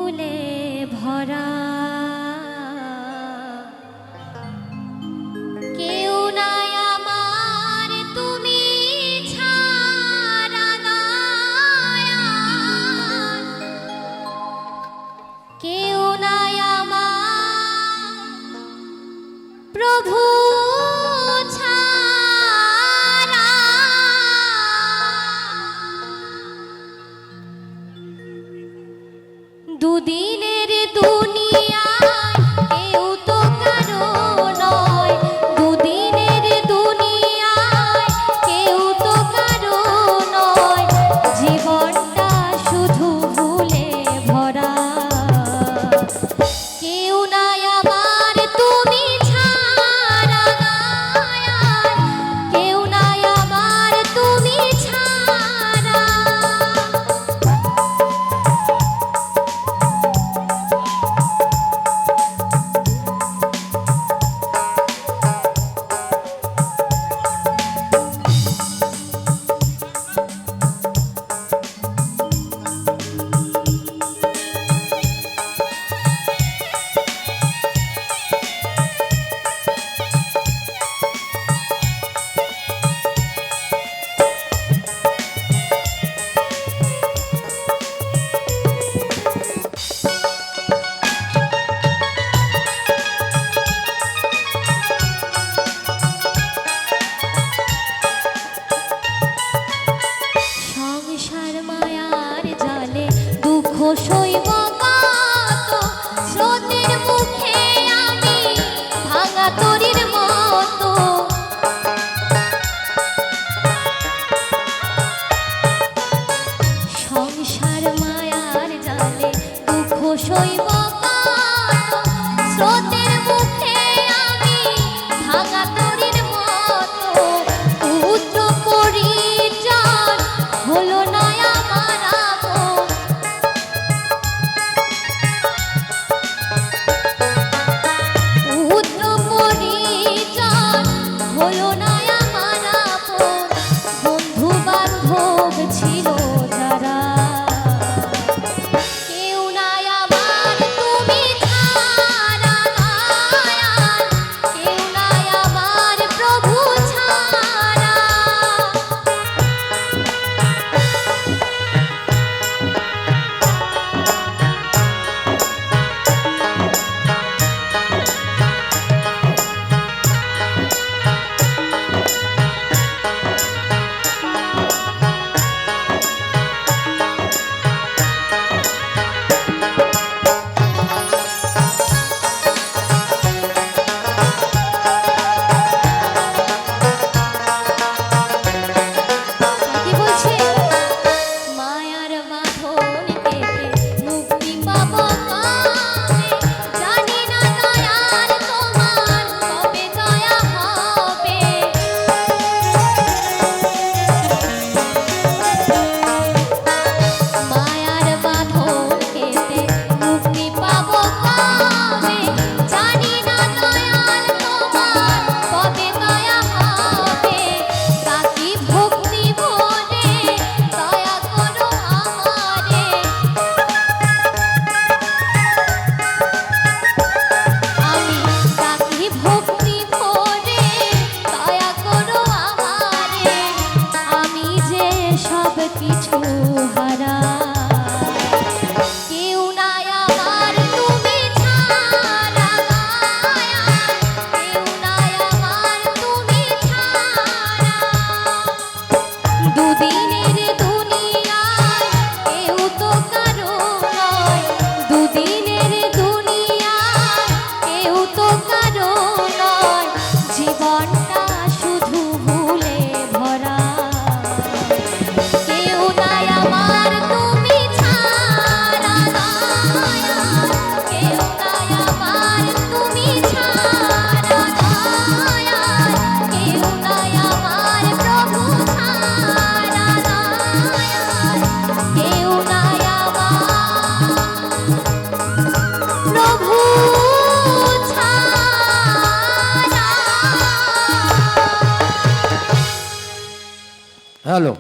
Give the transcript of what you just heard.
ভুলে ভরা কেউ নাই আমার তুমি ছাড়া দয়াল কেউ নাই আমার প্রভু দুদিনের দুনিয়ায় কেউ তো কারো নয় দুদিনের দুনিয়ায় কেউ তো কারো নয় জীবনটা শুধু ভুলে ভরা কেউ নাই আমার তুমি ছাড়া দয়াল কেউ নাই আমার তুমি ছাড়া সইব কত স্রোতের মুখে আমি ভাঙা তরির মতো সংসার মায়ার জালে দুঃখ সইব কত স্রোতের মুখে আমি ভাঙা তরির মতো পুত্র পরিজন হলো না আমার আপন হলো না আমার আপন বন্ধু বান্ধব ছিল যারা কেউ নাই আমার তুমি ছাড়া দয়াল কেউ নাই আমার প্রভু ছাড়া কিছু হারা কেউ নাই আমার তুমি ছাড়া দয়াল কেউ নাই আমার তুমি ছাড়া দুদিনের দুনিয়ায় কেউ তো কারো নয় দুদিনের দুনিয়ায় কেউ তো কারো নয় জীবনটা শুধু ভুলে ভরা হ্যালো।